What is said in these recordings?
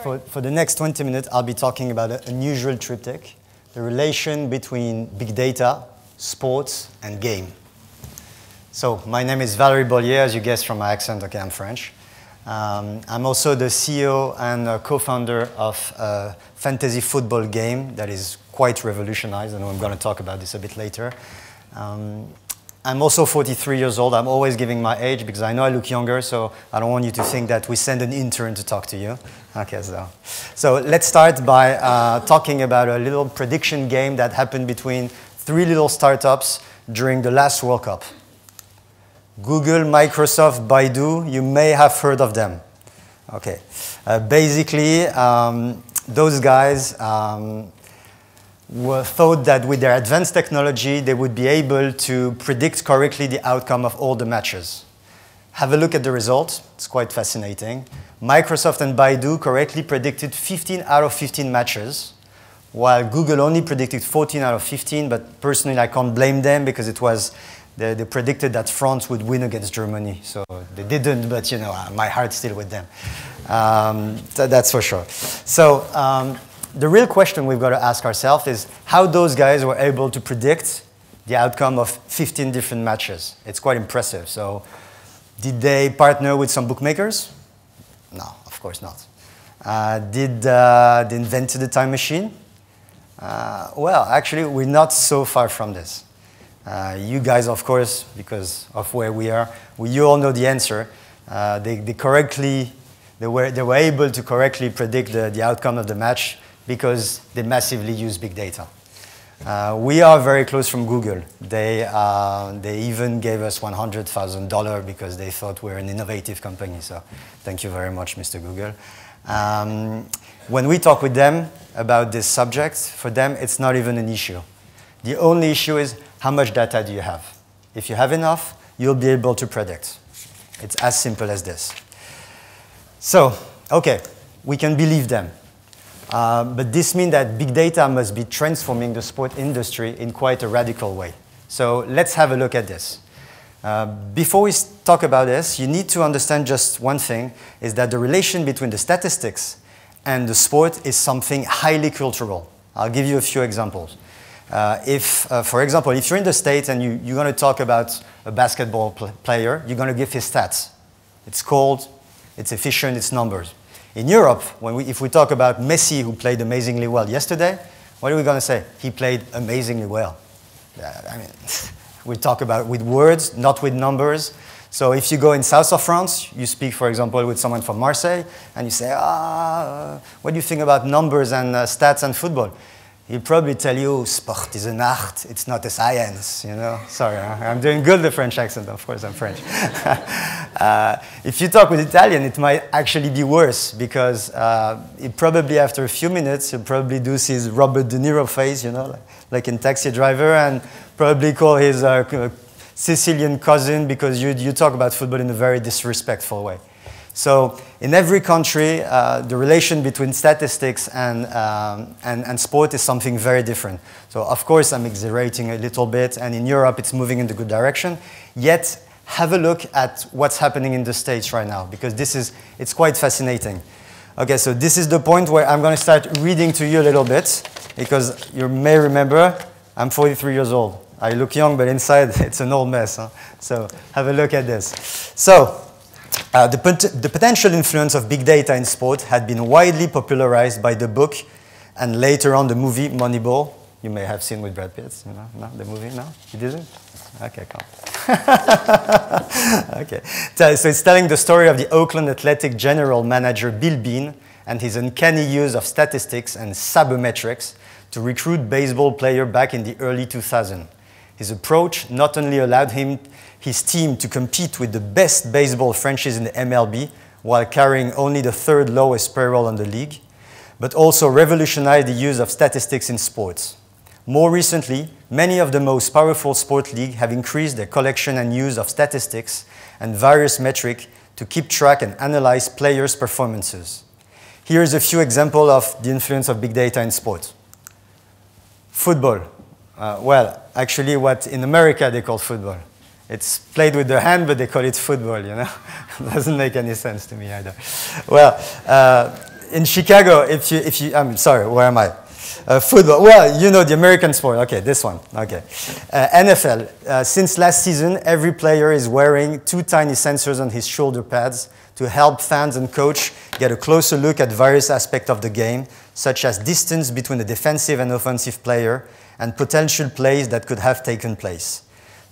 For the next 20 minutes, I'll be talking about an unusual triptych, the relation between big data, sports, and game. So my name is Valéry Bollier, as you guessed from my accent. Okay, I'm French. I'm also the CEO and co-founder of a fantasy football game that is quite revolutionized, and I'm going to talk about this a bit later. I'm also 43 years old. I'm always giving my age because I know I look younger, so I don't want you to think that we send an intern to talk to you. Okay, so let's start by talking about a little prediction game that happened between three little startups during the last World Cup. Google, Microsoft, Baidu, you may have heard of them. Okay, basically, those guys thought that with their advanced technology, they would be able to predict correctly the outcome of all the matches. Have a look at the result. It's quite fascinating. Microsoft and Baidu correctly predicted 15 out of 15 matches, while Google only predicted 14 out of 15, but personally, I can't blame them because it was they predicted that France would win against Germany. So they didn't, but you know, my heart's still with them. That's for sure. So the real question we've got to ask ourselves is how those guys were able to predict the outcome of 15 different matches. It's quite impressive. So did they partner with some bookmakers? No, of course not. Did they invent the time machine? Well, actually, we're not so far from this. You guys, of course, because of where we are, you all know the answer. They were able to correctly predict the outcome of the match because they massively use big data. We are very close from Google. They even gave us $100,000 because they thought we're an innovative company. So thank you very much, Mr. Google. When we talk with them about this subject, for them, it's not even an issue. The only issue is how much data do you have? If you have enough, you'll be able to predict. It's as simple as this. So, okay, we can believe them. But this means that big data must be transforming the sport industry in quite a radical way. So let's have a look at this. Before we talk about this, you need to understand just one thing, is that the relation between the statistics and the sport is something highly cultural. I'll give you a few examples. For example, if you're in the States and you're going to talk about a basketball player, you're going to give his stats. It's cold, it's efficient, it's numbers. In Europe, if we talk about Messi, who played amazingly well yesterday, what are we going to say? He played amazingly well. I mean, we talk about it with words, not with numbers. So if you go in south of France, you speak, for example, with someone from Marseille, and you say, what do you think about numbers and stats and football? He'll probably tell you, sport is an art, it's not a science, you know. Sorry, I'm doing good the French accent, of course I'm French. If you talk with Italian, it might actually be worse because he probably, after a few minutes, he'll probably do his Robert De Niro face, you know, like in Taxi Driver, and probably call his Sicilian cousin because you talk about football in a very disrespectful way. So in every country, the relation between statistics and sport is something very different. So of course, I'm exaggerating a little bit, and in Europe, it's moving in the good direction. Yet, have a look at what's happening in the States right now, because it's quite fascinating. Okay, so this is the point where I'm going to start reading to you a little bit, because you may remember, I'm 43 years old. I look young, but inside, it's an old mess. Huh? So have a look at this. So, the potential influence of big data in sport had been widely popularized by the book and later on the movie Moneyball. You may have seen with Brad Pitt, you know, no, the movie, no? You didn't? Okay, come. Okay. So it's telling the story of the Oakland Athletic general manager Bill Bean and his uncanny use of statistics and sabermetrics to recruit baseball players back in the early 2000s. His approach not only allowed his team to compete with the best baseball franchise in the MLB while carrying only the third lowest payroll in the league, but also revolutionized the use of statistics in sports. More recently, many of the most powerful sport leagues have increased their collection and use of statistics and various metrics to keep track and analyze players' performances. Here's a few examples of the influence of big data in sport. Football. Well, actually what in America they call football. It's played with the hand, but they call it football, you know. Doesn't make any sense to me either. Well, in Chicago, I'm sorry, where am I? Football. Well, you know the American sport. Okay, this one. Okay. NFL. Since last season, every player is wearing 2 tiny sensors on his shoulder pads to help fans and coach get a closer look at various aspects of the game, such as distance between the defensive and offensive player and potential plays that could have taken place.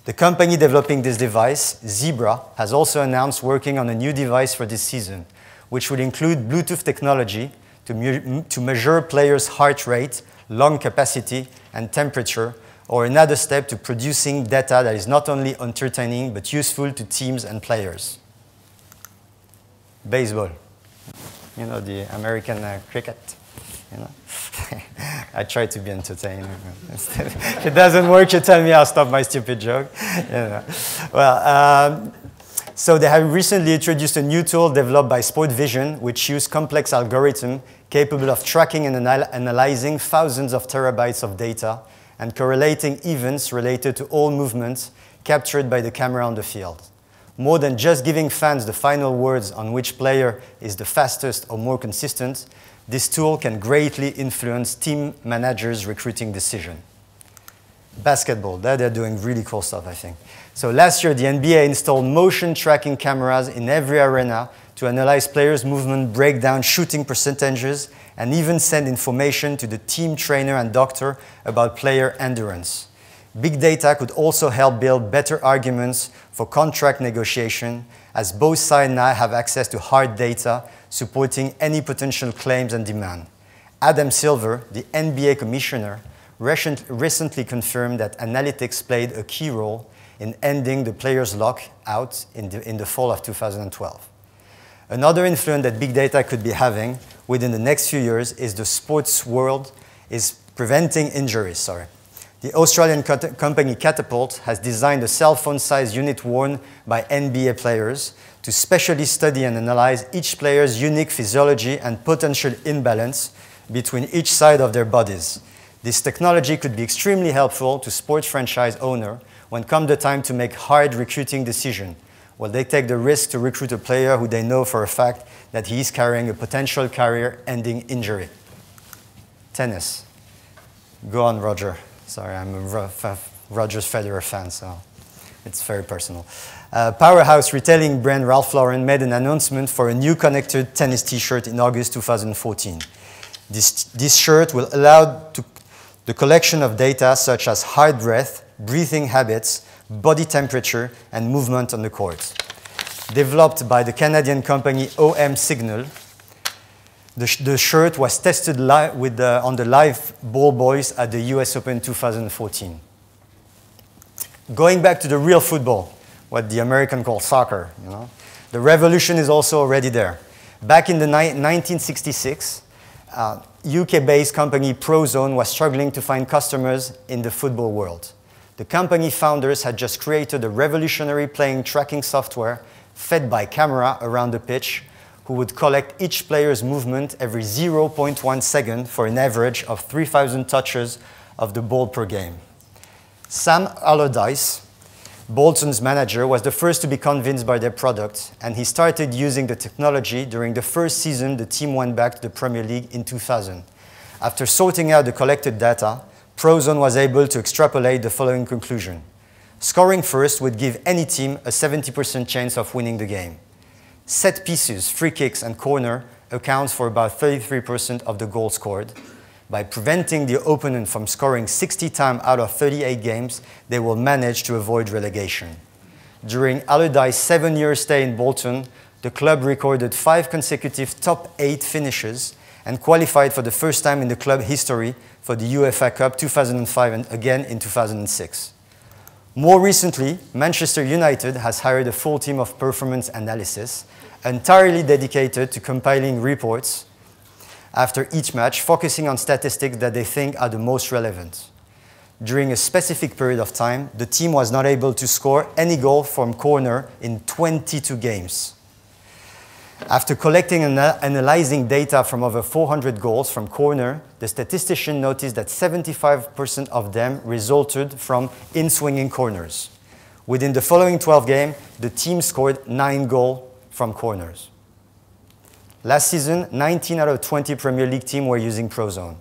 The company developing this device, Zebra, has also announced working on a new device for this season, which would include Bluetooth technology to measure players' heart rate, lung capacity, and temperature, or another step to producing data that is not only entertaining but useful to teams and players. Baseball. You know, the American cricket. You know? I try to be entertaining. If it doesn't work, you tell me, I'll stop my stupid joke. You know. Well, so they have recently introduced a new tool developed by Sport Vision, which uses complex algorithms capable of tracking and analyzing thousands of terabytes of data and correlating events related to all movements captured by the camera on the field. More than just giving fans the final words on which player is the fastest or more consistent, this tool can greatly influence team managers' recruiting decision. Basketball, they're doing really cool stuff, I think. So last year, the NBA installed motion tracking cameras in every arena to analyze players' movement, break down shooting percentages, and even send information to the team trainer and doctor about player endurance. Big data could also help build better arguments for contract negotiation, as both sides now have access to hard data supporting any potential claims and demand. Adam Silver, the NBA commissioner, recently confirmed that analytics played a key role in ending the players' lockout in the fall of 2012. Another influence that big data could be having within the next few years is the sports world is preventing injuries. The Australian company Catapult has designed a cell phone-sized unit worn by NBA players to specially study and analyze each player's unique physiology and potential imbalance between each side of their bodies. This technology could be extremely helpful to sports franchise owners when comes the time to make hard recruiting decisions. Well, they take the risk to recruit a player who they know for a fact that he is carrying a potential career-ending injury. Tennis. Go on, Roger. Sorry, I'm a Roger Federer fan, so it's very personal. Powerhouse retailing brand Ralph Lauren made an announcement for a new connected tennis t-shirt in August 2014. This shirt will allow the collection of data such as heart breath, breathing habits, body temperature, and movement on the court. Developed by the Canadian company OM Signal, the shirt was tested on the live ball boys at the US Open 2014. Going back to the real football, what the American call soccer, you know, the revolution is also already there. Back in 1966, UK-based company Prozone was struggling to find customers in the football world. The company founders had just created a revolutionary playing tracking software fed by camera around the pitch, who would collect each player's movement every 0.1 second for an average of 3,000 touches of the ball per game. Sam Allardyce, Bolton's manager, was the first to be convinced by their product, and he started using the technology during the first season the team went back to the Premier League in 2000. After sorting out the collected data, Prozone was able to extrapolate the following conclusion. Scoring first would give any team a 70% chance of winning the game. Set pieces, free kicks, and corner accounts for about 33% of the goals scored. By preventing the opponent from scoring 60 times out of 38 games, they will manage to avoid relegation. During Allardyce's 7-year stay in Bolton, the club recorded 5 consecutive top 8 finishes and qualified for the first time in the club history for the UEFA Cup 2005 and again in 2006. More recently, Manchester United has hired a full team of performance analysis, entirely dedicated to compiling reports after each match, focusing on statistics that they think are the most relevant. During a specific period of time, the team was not able to score any goal from corner in 22 games. After collecting and analyzing data from over 400 goals from corner, the statistician noticed that 75% of them resulted from in-swinging corners. Within the following 12 games, the team scored 9 goals from corners. Last season, 19 out of 20 Premier League teams were using Prozone.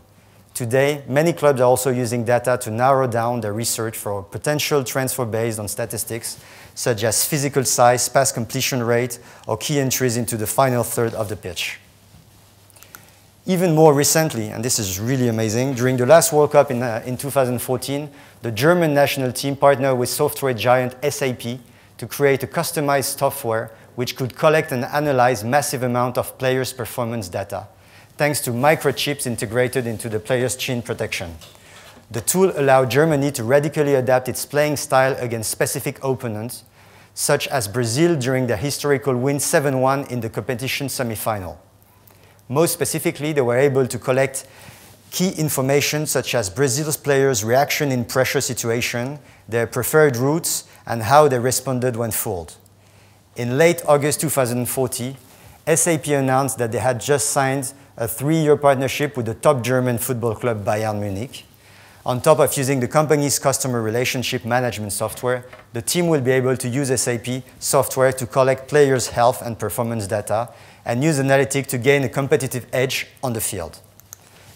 Today, many clubs are also using data to narrow down their research for potential transfer based on statistics, such as physical size, pass completion rate, or key entries into the final third of the pitch. Even more recently, and this is really amazing, during the last World Cup in 2014, the German national team partnered with software giant SAP to create a customized software which could collect and analyze massive amounts of players' performance data, thanks to microchips integrated into the player's chin protection. The tool allowed Germany to radically adapt its playing style against specific opponents, such as Brazil during their historical win 7-1 in the competition semi-final. Most specifically, they were able to collect key information such as Brazil's players' reaction in pressure situation, their preferred routes, and how they responded when fouled. In late August 2014, SAP announced that they had just signed a 3-year partnership with the top German football club Bayern Munich. On top of using the company's customer relationship management software, the team will be able to use SAP software to collect players' health and performance data and use analytics to gain a competitive edge on the field.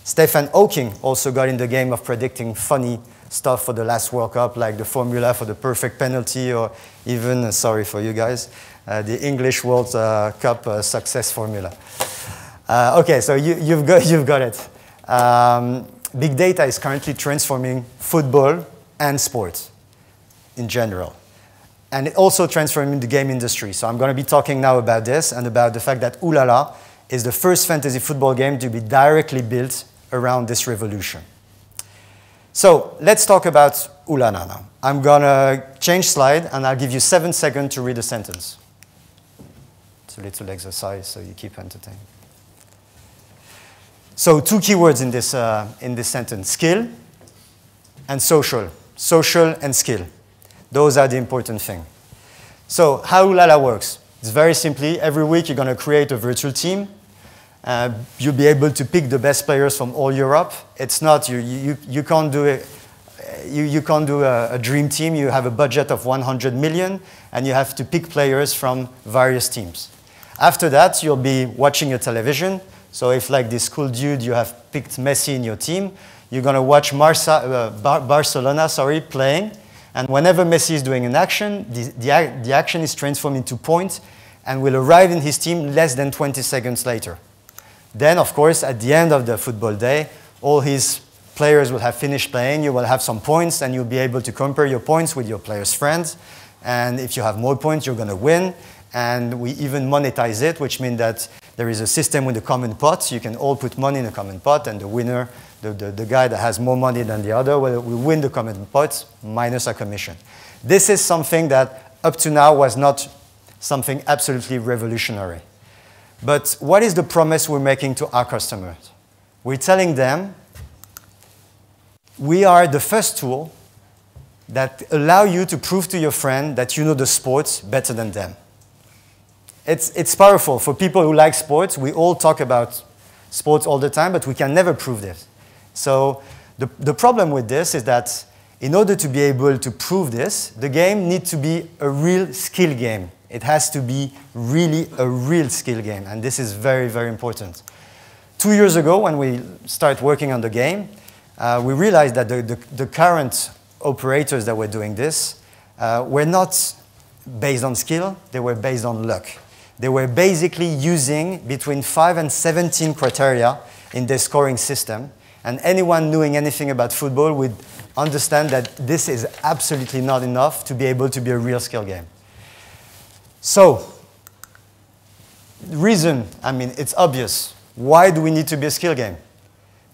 Stefan Hawking also got in the game of predicting funny stuff for the last World Cup, like the formula for the perfect penalty, or even, sorry for you guys, the English World Cup success formula. Okay, so you've got it. Big data is currently transforming football and sports in general. And it also transforming the game industry. So I'm going to be talking now about this and about the fact that Oulala is the first fantasy football game to be directly built around this revolution. So let's talk about Oulala now. I'm going to change slide and I'll give you 7 seconds to read a sentence. It's a little exercise so you keep entertained. So 2 keywords in this sentence, skill and social. Social and skill. Those are the important things. So how Oulala works. It's very simply, every week you're going to create a virtual team. You'll be able to pick the best players from all Europe. It's not, you can't do it. You can't do a dream team. You have a budget of 100 million and you have to pick players from various teams. After that, you'll be watching your television. So if, like this cool dude, you have picked Messi in your team, you're going to watch Barcelona playing. And whenever Messi is doing an action, the action is transformed into points and will arrive in his team less than 20 seconds later. Then, of course, at the end of the football day, all his players will have finished playing. You will have some points, and you'll be able to compare your points with your players' friends. And if you have more points, you're going to win. And we even monetize it, which means that there is a system with a common pot. You can all put money in a common pot, and the winner, the guy that has more money than the other, will win the common pot minus a commission. This is something that up to now was not something absolutely revolutionary. But what is the promise we're making to our customers? We're telling them we are the first tool that allow you to prove to your friend that you know the sports better than them. It's powerful. For people who like sports, we all talk about sports all the time, but we can never prove this. So the problem with this is that in order to be able to prove this, the game needs to be a real skill game. It has to be really a real skill game, and this is very, very important. 2 years ago, when we started working on the game, we realized that the current operators that were doing this were not based on skill, they were based on luck. They were basically using between 5 and 17 criteria in their scoring system, and anyone knowing anything about football would understand that this is absolutely not enough to be able to be a real skill game. So, reason, I mean, it's obvious. Why do we need to be a skill game?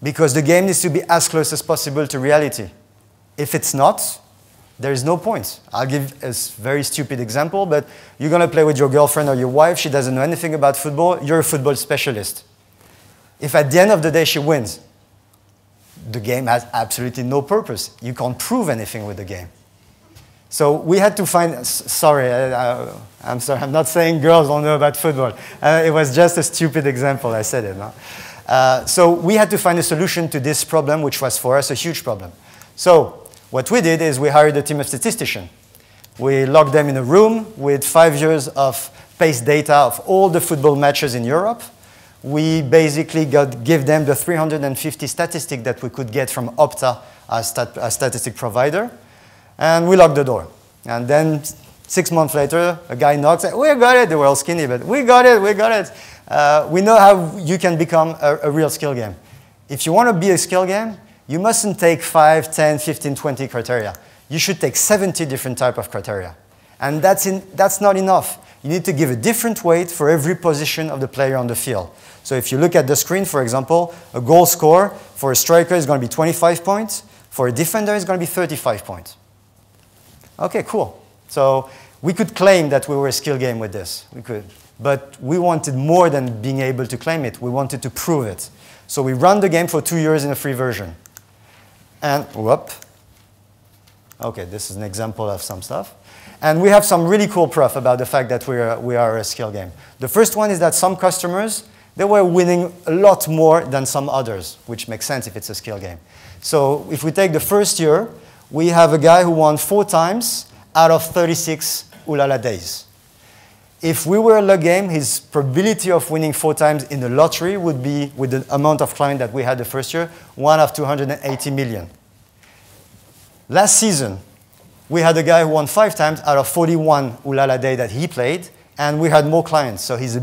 Because the game needs to be as close as possible to reality. If it's not, there is no point. I'll give a very stupid example, but you're going to play with your girlfriend or your wife, she doesn't know anything about football, you're a football specialist. If at the end of the day she wins, the game has absolutely no purpose. You can't prove anything with the game. So we had to find, I'm sorry, I'm not saying girls don't know about football. It was just a stupid example, I said it. No? So we had to find a solution to this problem, which was for us a huge problem. So what we did is we hired a team of statisticians. We locked them in a room with 5 years of pace data of all the football matches in Europe. we basically give them the 350 statistic that we could get from Opta as statistic provider, and we lock the door. And then 6 months later, a guy knocks, we got it. They were all skinny, but we got it, we got it. We know how you can become a real skill game. If you want to be a skill game, you mustn't take 5, 10, 15, 20 criteria. You should take 70 different type of criteria. And that's not enough. You need to give a different weight for every position of the player on the field. So if you look at the screen, for example, a goal score for a striker is going to be 25 points. For a defender, it's going to be 35 points. Okay, cool. So we could claim that we were a skill game with this. We could. But we wanted more than being able to claim it. We wanted to prove it. So we ran the game for 2 years in a free version. And, whoop. Okay, this is an example of some stuff. And we have some really cool proof about the fact that we are a skill game. The first one is that some customers, they were winning a lot more than some others, which makes sense if it's a skill game. So if we take the first year, we have a guy who won 4 times out of 36 Oulala days. If we were a luck game, his probability of winning 4 times in the lottery would be, with the amount of clients that we had the first year, 1 of 280 million. Last season, we had a guy who won 5 times out of 41 Oulala day that he played, and we had more clients. So his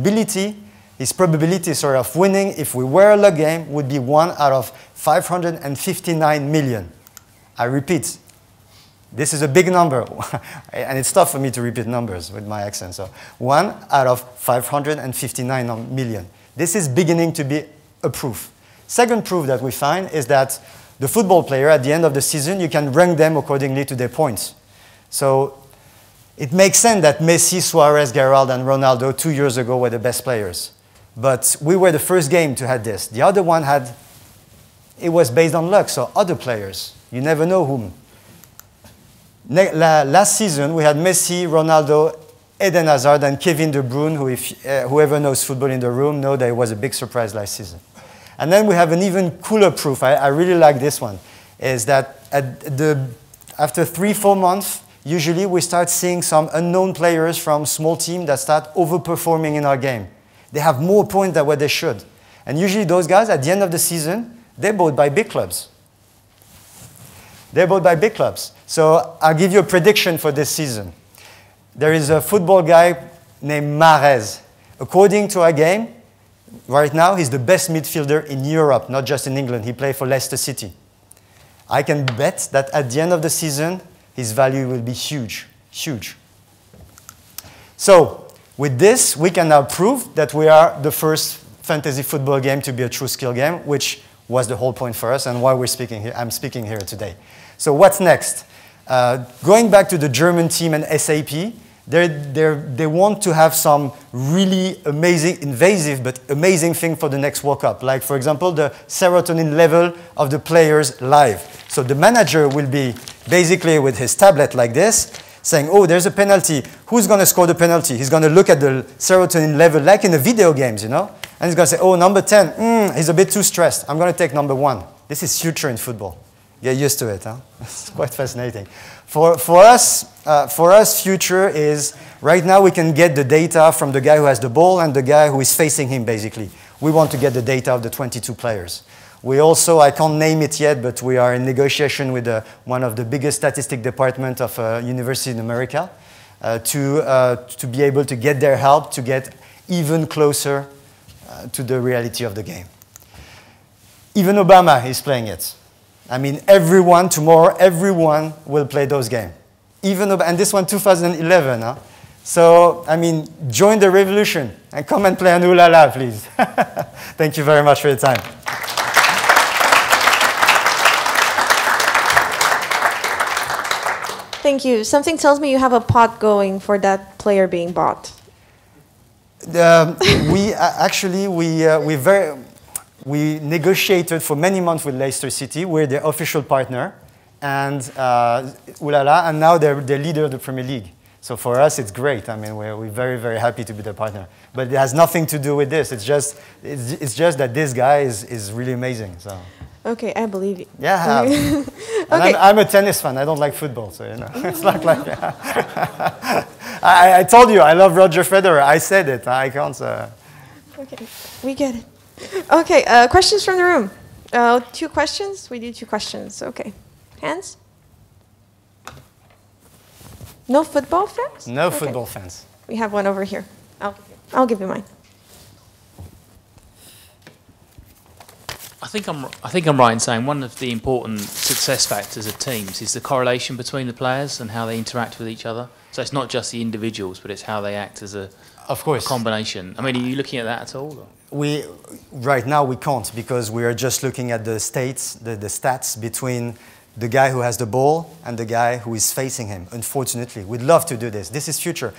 probability of winning, if we were a luck game, would be 1 out of 559 million. I repeat, this is a big number, and it's tough for me to repeat numbers with my accent. So 1 out of 559 million. This is beginning to be a proof. Second proof that we find is that the football player, at the end of the season, you can rank them accordingly to their points. So it makes sense that Messi, Suarez, Gerrard, and Ronaldo 2 years ago were the best players. But we were the first game to have this. The other one it was based on luck, so other players. You never know whom. Last season, we had Messi, Ronaldo, Eden Hazard, and Kevin De Bruyne, who, whoever knows football in the room, know that it was a big surprise last season. And then we have an even cooler proof. I really like this one, is that after 3-4 months, usually we start seeing some unknown players from small teams that start overperforming in our game. They have more points than what they should. And usually those guys, at the end of the season, they're bought by big clubs. They're bought by big clubs. So I'll give you a prediction for this season. There is a football guy named Mahrez. According to our game, right now, he's the best midfielder in Europe, not just in England. He played for Leicester City. I can bet that at the end of the season, his value will be huge, huge. So with this, we can now prove that we are the first fantasy football game to be a true skill game, which was the whole point for us and why I'm speaking here today. So what's next? Going back to the German team and SAP, they want to have some really amazing, invasive, but amazing thing for the next World Cup. Like, for example, the serotonin level of the players live. So the manager will be basically with his tablet like this, saying, oh, there's a penalty. Who's going to score the penalty? He's going to look at the serotonin level, like in the video games, you know? And he's going to say, oh, number 10, he's a bit too stressed. I'm going to take number 1. This is future in football. Get used to it, huh? It's quite fascinating. For us, future is, right now we can get the data from the guy who has the ball and the guy who is facing him, basically. We want to get the data of the 22 players. We also, I can't name it yet, but we are in negotiation with one of the biggest statistic departments of a university in America to be able to get their help to get even closer to the reality of the game. Even Obama is playing it. I mean, tomorrow, everyone will play those games. And this one, 2011. Huh? So, I mean, join the revolution and come and play an Oulala, please. Thank you very much for your time. Thank you. Something tells me you have a pot going for that player being bought. We negotiated for many months with Leicester City. We're their official partner, and Oulala, and now they're the leader of the Premier League. So for us, it's great. I mean, we're very, very happy to be their partner. But it has nothing to do with this. It's just that this guy is really amazing. So. Okay, I believe you. Yeah. Okay. I'm a tennis fan. I don't like football, so you know, it's not like. I told you I love Roger Federer. I said it. I can't. Okay, we get it. Okay, questions from the room. 2 questions? We do 2 questions. Okay. Hands? No football fans? No Okay. football fans. We have one over here. I'll give you mine. I think I'm right in saying one of the important success factors of teams is the correlation between the players and how they interact with each other. So it's not just the individuals, but it's how they act as a combination. I mean, are you looking at that at all? Or? Right now we can't, because we are just looking at the stats between the guy who has the ball and the guy who is facing him. Unfortunately, we'd love to do this. This is future.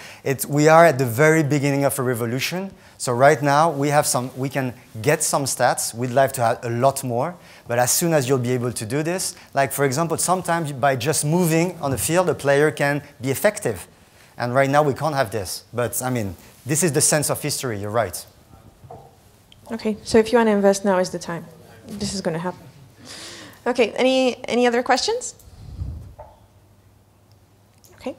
We are at the very beginning of a revolution. So right now we can get some stats. We'd like to have a lot more. But as soon as you'll be able to do this, like for example, sometimes by just moving on the field, a player can be effective. And right now we can't have this. But I mean, this is the sense of history. You're right. Okay, so if you want to invest, now is the time. This is going to happen. Okay, any other questions? Okay.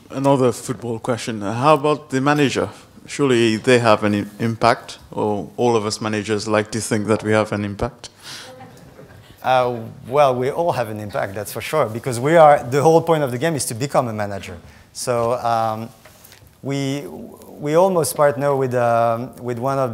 Another football question. How about the manager? Surely they have an impact, or all of us managers like to think that we have an impact? Well, we all have an impact, that's for sure, because the whole point of the game is to become a manager. So we almost partner with one of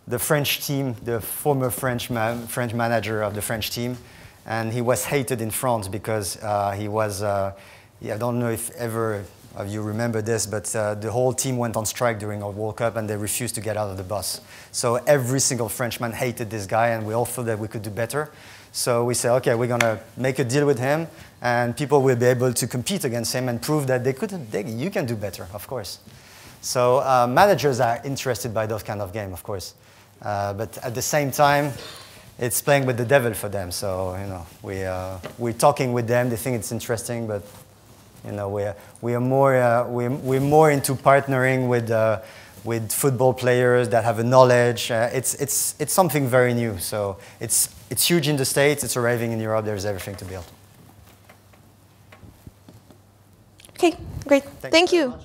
the French team, the former French manager of the French team, and he was hated in France because he was, I don't know if ever of you remember this, but the whole team went on strike during our World Cup and they refused to get out of the bus. So every single Frenchman hated this guy, and we all thought that we could do better. So we said, okay, we're going to make a deal with him, and people will be able to compete against him and prove that you can do better, of course. So managers are interested by those kind of game, of course. But at the same time, it's playing with the devil for them. So you know, we're talking with them. They think it's interesting, but you know, we're more into partnering with football players that have a knowledge. It's something very new. So it's huge in the States. It's arriving in Europe. There's everything to build. Okay, great. Thank you.